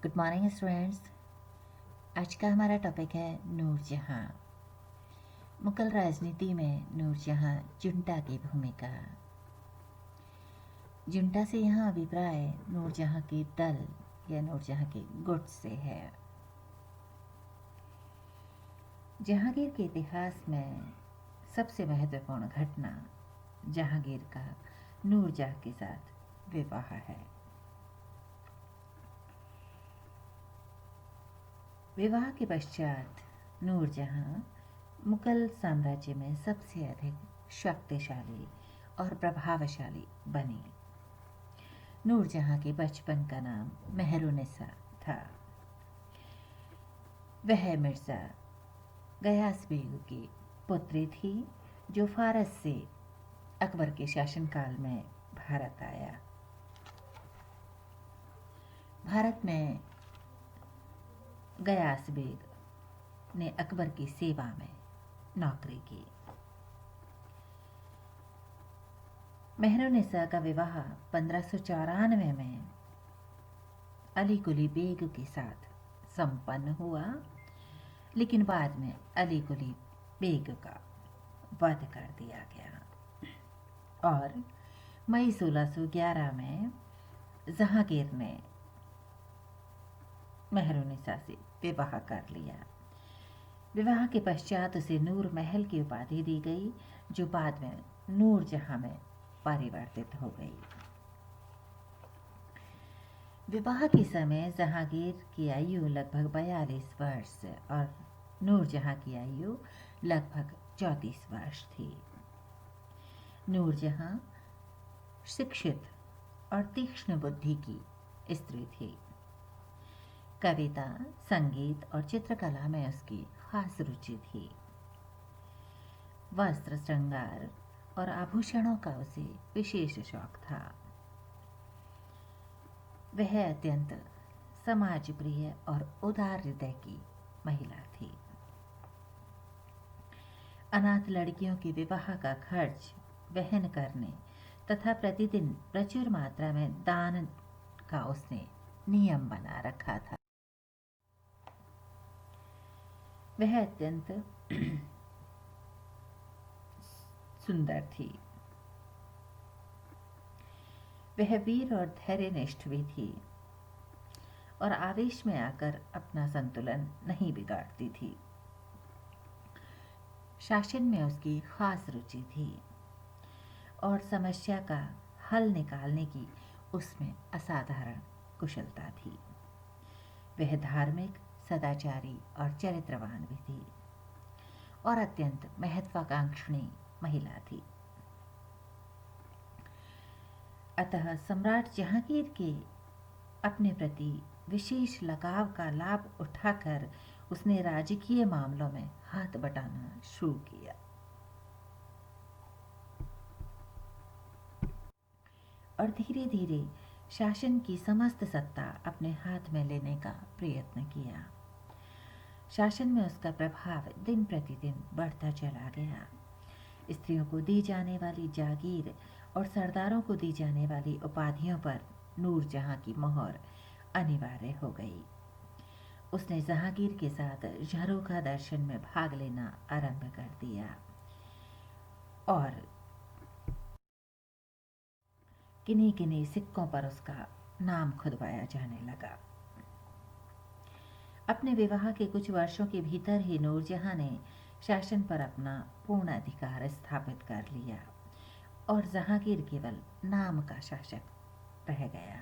Good morning students. आज का हमारा टॉपिक है नूरजहां। मुगल राजनीति में नूरजहां जुंटा की भूमिका। जुंटा से यहाँ अभिप्राय नूरजहां के दल या नूरजहां के गुट से है। जहांगीर के इतिहास में सबसे महत्वपूर्ण घटना जहांगीर का नूरजहां के साथ विवाह है। विवाह के पश्चात नूरजहां मुगल साम्राज्य में सबसे अधिक शक्तिशाली और प्रभावशाली बनी। नूरजहां के बचपन का नाम मेहरुनिसा था। वह मिर्जा गयास बेग की पुत्री थी जो फारस से अकबर के शासनकाल में भारत आया। भारत में गयास बेग ने अकबर की सेवा में नौकरी की। मेहरुनिसा का विवाह 1594 में अली कुली बेग के साथ संपन्न हुआ, लेकिन बाद में अली कुली बेग का वध कर दिया गया और मई 1611 में जहांगीर ने मेहरुनिसा से विवाह कर लिया। विवाह के पश्चात उसे नूर महल की उपाधि दी गई, जो बाद में नूरजहां में परिवर्तित हो गई। विवाह के समय जहांगीर की आयु लगभग 42 वर्ष और नूरजहां की आयु लगभग 34 वर्ष थी। नूरजहां शिक्षित और तीक्ष्ण बुद्धि की स्त्री थी। कविता, संगीत और चित्रकला में उसकी खास रुचि थी। वस्त्र, श्रृंगार और आभूषणों का उसे विशेष शौक था। वह अत्यंत समाज प्रिय और उदार हृदय की महिला थी। अनाथ लड़कियों के विवाह का खर्च वहन करने तथा प्रतिदिन प्रचुर मात्रा में दान का उसने नियम बना रखा था। वह अत्यंत सुंदर थी। वह वीर और धैर्यनिष्ठ भी थी और आवेश में आकर अपना संतुलन नहीं बिगाड़ती थी। शासन में उसकी खास रुचि थी और समस्या का हल निकालने की उसमें असाधारण कुशलता थी। वह धार्मिक, सदाचारी और चरित्रवान भी थी और अत्यंत महत्वाकांक्षी महिला थी। अतः सम्राट जहांगीर के अपने प्रति विशेष लगाव का लाभ उठाकर उसने राजकीय मामलों में हाथ बटाना शुरू किया और धीरे धीरे शासन की समस्त सत्ता अपने हाथ में लेने का प्रयत्न किया। शासन में उसका प्रभाव दिन प्रतिदिन बढ़ता चला गया। स्त्रियों को दी जाने वाली जागीर और सरदारों को दी जाने वाली उपाधियों पर नूरजहां की मोहर अनिवार्य हो गई। उसने जहांगीर के साथ झरोखा दर्शन में भाग लेना आरंभ कर दिया और किन्हीं किन्हीं सिक्कों पर उसका नाम खुदवाया जाने लगा। अपने विवाह के कुछ वर्षों के भीतर ही नूरजहां ने शासन पर अपना पूर्ण अधिकार स्थापित कर लिया और जहांगीर केवल नाम का शासक रह गया।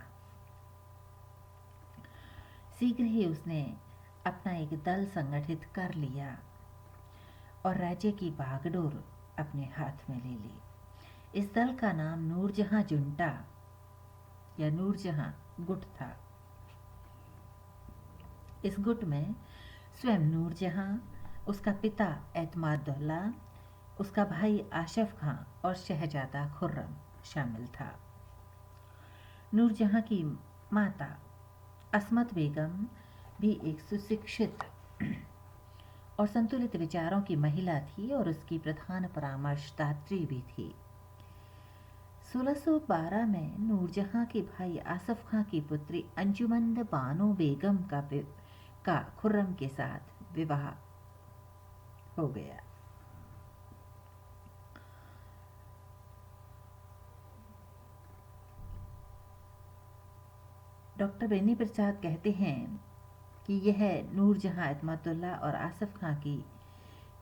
शीघ्र ही उसने अपना एक दल संगठित कर लिया और राज्य की बागडोर अपने हाथ में ले ली। इस दल का नाम नूरजहां जुंटा या नूरजहां गुट था। इस गुट में स्वयं नूरजहां, उसका पिता एतमादुल्ला, उसका भाई आशफ खां और शहजादा खुर्रम शामिल था। नूरजहां की माता असमत बेगम भी एक सुशिक्षित और संतुलित विचारों की महिला थी और उसकी प्रधान परामर्शदात्री भी थी। 1612 में नूरजहां के भाई आसफ खां की पुत्री अंजुमन बानो बेगम का खुर्रम के साथ विवाह हो गया। डॉक्टर बेनी प्रसाद कहते हैं कि यह नूरजहां इत्मतुल्लाह और आसफ खां की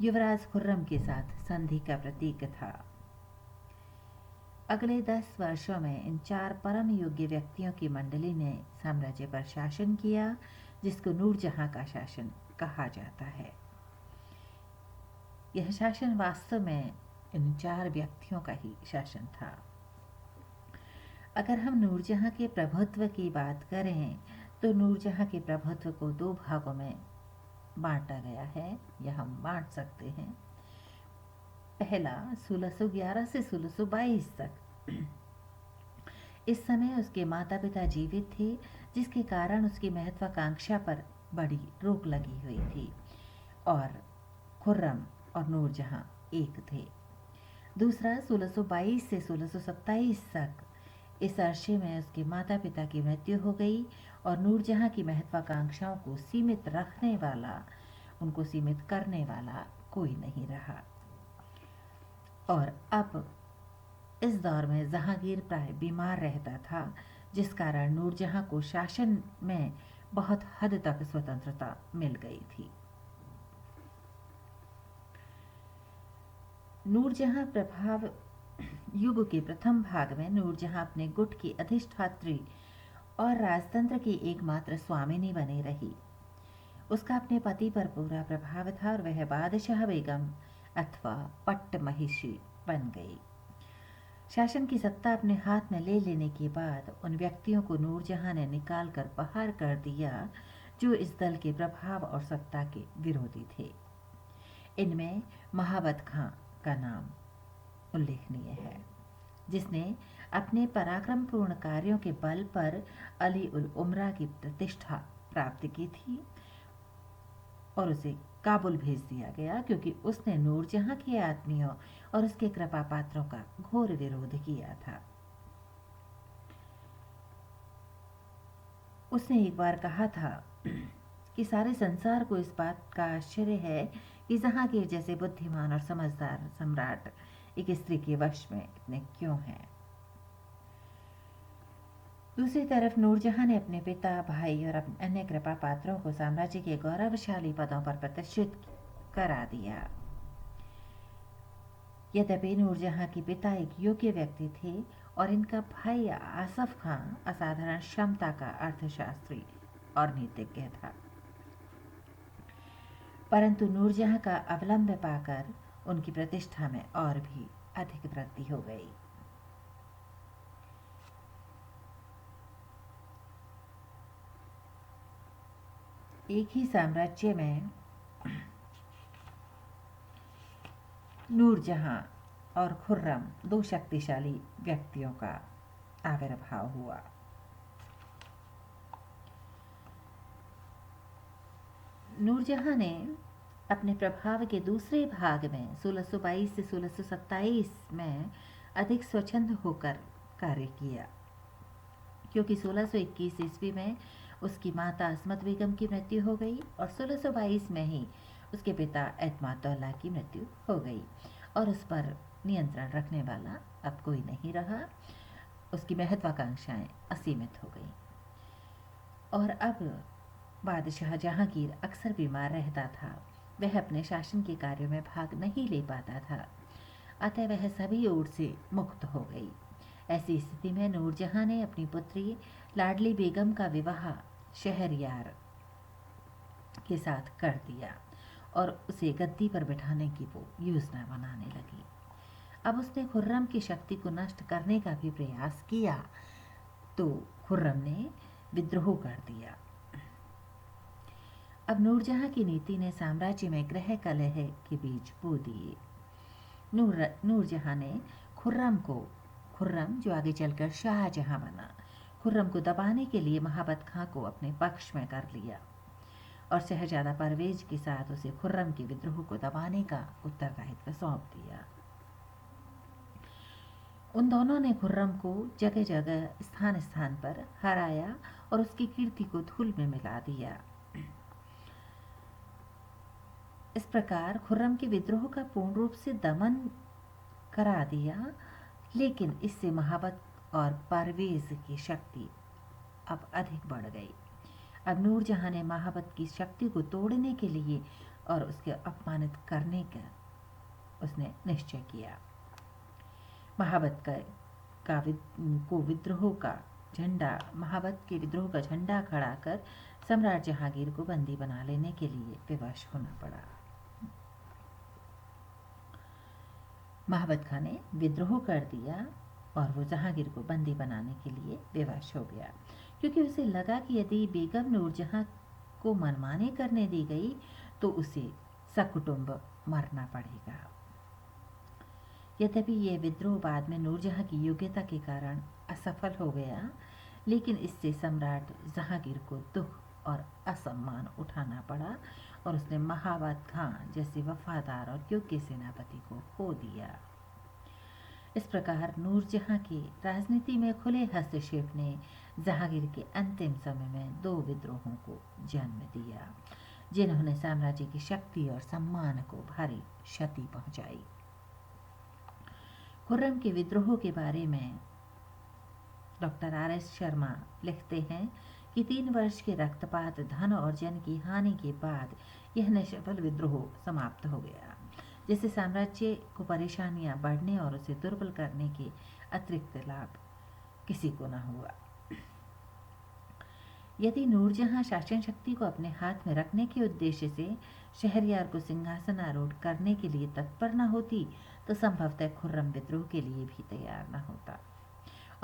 युवराज खुर्रम के साथ संधि का प्रतीक था। अगले 10 वर्षों में इन 4 परम योग्य व्यक्तियों की मंडली ने साम्राज्य पर शासन किया, जिसको नूरजहां का शासन कहा जाता है। यह शासन वास्तव में इन 4 व्यक्तियों का ही शासन था। अगर हम नूरजहां के प्रभुत्व की बात करें तो नूरजहां के प्रभुत्व को 2 भागों में बांटा गया है, या हम बांट सकते हैं। पहला 1611 से 1622 तक। इस समय उसके माता पिता जीवित थे, जिसके कारण उसकी महत्वाकांक्षा पर बड़ी रोक लगी हुई थी, और खुर्रम और नूरजहां एक थे। दूसरा 1622 से 1627 तक। इस अरसे में उसके माता पिता की मृत्यु हो गई और नूरजहां की महत्वाकांक्षाओं को सीमित रखने वाला, उनको सीमित करने वाला कोई नहीं रहा। और अब इस दौर में जहांगीर प्राय बीमार रहता था, जिस कारण नूरजहां को शासन में बहुत हद तक स्वतंत्रता मिल गई थी। नूरजहां प्रभाव युग के प्रथम भाग में नूरजहां अपने गुट की अधिष्ठात्री और राजतंत्र की एकमात्र स्वामिनी बनी रही। उसका अपने पति पर पूरा प्रभाव था और वह बादशाह बेगम अथवा पट्ट महिषी बन गई। शासन की सत्ता अपने हाथ में ले लेने के बाद उन व्यक्तियों को नूरजहां ने निकाल कर बाहर कर दिया जो इस दल के प्रभाव और सत्ता के विरोधी थे। इनमें महाबत खां का नाम उल्लेखनीय है, जिसने अपने पराक्रमपूर्ण कार्यों के बल पर अली उल उमरा की प्रतिष्ठा प्राप्त की थी और उसे काबुल भेज दिया गया, क्योंकि उसने नूरजहां के आदमियों और उसके कृपा पात्रों का घोर विरोध किया था। उसने एक बार कहा था कि सारे संसार को इस बात का आश्चर्य है कि जहांगीर जैसे बुद्धिमान और समझदार सम्राट एक स्त्री के वश में इतने क्यों हैं। दूसरी तरफ नूरजहां ने अपने पिता, भाई और अन्य कृपा पात्रों को साम्राज्य के गौरवशाली पदों पर प्रतिष्ठित करा दिया। यद्यपि नूरजहां के पिता एक योग्य व्यक्ति थे और इनका भाई आसफ खां असाधारण क्षमता का अर्थशास्त्री और नीतिज्ञ था, परंतु नूरजहां का अवलंब पाकर उनकी प्रतिष्ठा में और भी अधिक वृद्धि हो गई। एक ही साम्राज्य में नूरजहां और खुर्रम 2 शक्तिशाली व्यक्तियों का आविर्भाव हुआ। नूरजहां ने अपने प्रभाव के दूसरे भाग में 1622 से 1627 में अधिक स्वच्छंद होकर कार्य किया, क्योंकि 1621 ईस्वी में उसकी माता असमत बेगम की मृत्यु हो गई और 1622 में ही उसके पिता एतमादुल्लाह की मृत्यु हो गई और उस पर नियंत्रण रखने वाला अब कोई नहीं रहा। उसकी महत्वाकांक्षाएं असीमित हो गई और अब बादशाह जहांगीर अक्सर बीमार रहता था। वह अपने शासन के कार्यों में भाग नहीं ले पाता था, अतः वह सभी ओर से मुक्त हो गई। ऐसी स्थिति में नूरजहां ने अपनी पुत्री लाडली बेगम का विवाह शहरयार के साथ कर दिया और उसे गद्दी पर बिठाने की वो योजना बनाने लगी। अब उसने खुर्रम की शक्ति को नष्ट करने का भी प्रयास किया, तो खुर्रम ने विद्रोह कर दिया। अब नूरजहां की नीति ने साम्राज्य में गृह कलह के बीज बो दिए। नूरजहां ने खुर्रम जो आगे चलकर शाहजहां बना, खुर्रम को दबाने के लिए महाबत खां को अपने पक्ष में कर लिया और शहजादा परवेज के साथ उसे खुर्रम के विद्रोह को दबाने का उत्तरदायित्व सौंप दिया। उन दोनों ने खुर्रम को जगह जगह स्थान स्थान पर हराया और उसकी कीर्ति को धूल में मिला दिया। इस प्रकार खुर्रम के विद्रोह का पूर्ण रूप से दमन करा दिया, लेकिन इससे महाबत और परवेज की शक्ति अब अधिक बढ़ गई। अब नूरजहां ने महाबत की शक्ति को तोड़ने के लिए और उसके अपमानित करने का उसने निश्चय किया। महाबत को विद्रोह का झंडा महाबत के विद्रोह का झंडा खड़ा कर सम्राट जहांगीर को बंदी बना लेने के लिए विवश होना पड़ा। महाबत खां ने विद्रोह कर दिया और वो जहांगीर को बंदी बनाने के लिए विवश हो गया, क्योंकि उसे लगा कि यदि बेगम नूरजहां को मनमानी करने दी गई तो उसे सकुटुंब मरना पड़ेगा। यद्यपि यह विद्रोह बाद में नूरजहां की योग्यता के कारण असफल हो गया, लेकिन इससे सम्राट जहांगीर को दुख और असम्मान उठाना पड़ा और उसने महाबत खां जैसे वफादार और योग्य सेनापति को खो दिया। इस प्रकार नूरजहां की राजनीति में खुले हस्तक्षेप ने जहांगीर के अंतिम समय में 2 विद्रोहों को जन्म दिया, जिन्होंने साम्राज्य की शक्ति और सम्मान को भारी क्षति पहुंचाई। खुर्रम के विद्रोह के बारे में डॉक्टर R.S. शर्मा लिखते हैं कि 3 वर्ष के रक्तपात, धन और जन की हानि के बाद यह निष्फल विद्रोह समाप्त हो गया, जिससे साम्राज्य को परेशानियां बढ़ने और उसे दुर्बल करने के अतिरिक्त लाभ किसी को न हुआ। यदि नूरजहां शासन शक्ति को अपने हाथ में रखने के उद्देश्य से शहरयार को सिंहासन आरूढ़ करने के लिए तत्पर न होती तो संभवतः खुर्रम विद्रोह के लिए भी तैयार न होता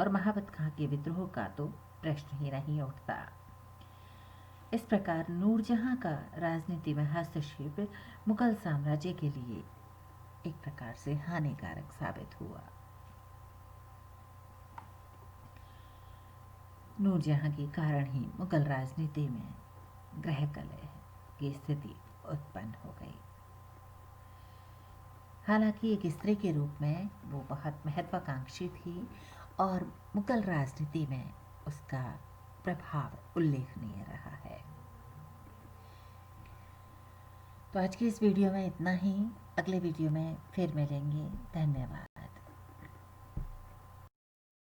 और महाबत खां के विद्रोह का तो प्रश्न ही नहीं उठता। इस प्रकार नूरजहां का राजनीति में हस्तक्षेप मुगल साम्राज्य के लिए एक प्रकार से हानिकारक साबित हुआ। नूरजहां के कारण ही मुगल राजनीति में ग्रह कलह की स्थिति उत्पन्न हो गई। हालांकि एक स्त्री के रूप में वो बहुत महत्वाकांक्षी थी और मुगल राजनीति में उसका प्रभाव उल्लेखनीय रहा है। तो आज की इस वीडियो में इतना ही। अगले वीडियो में फिर मिलेंगे। धन्यवाद।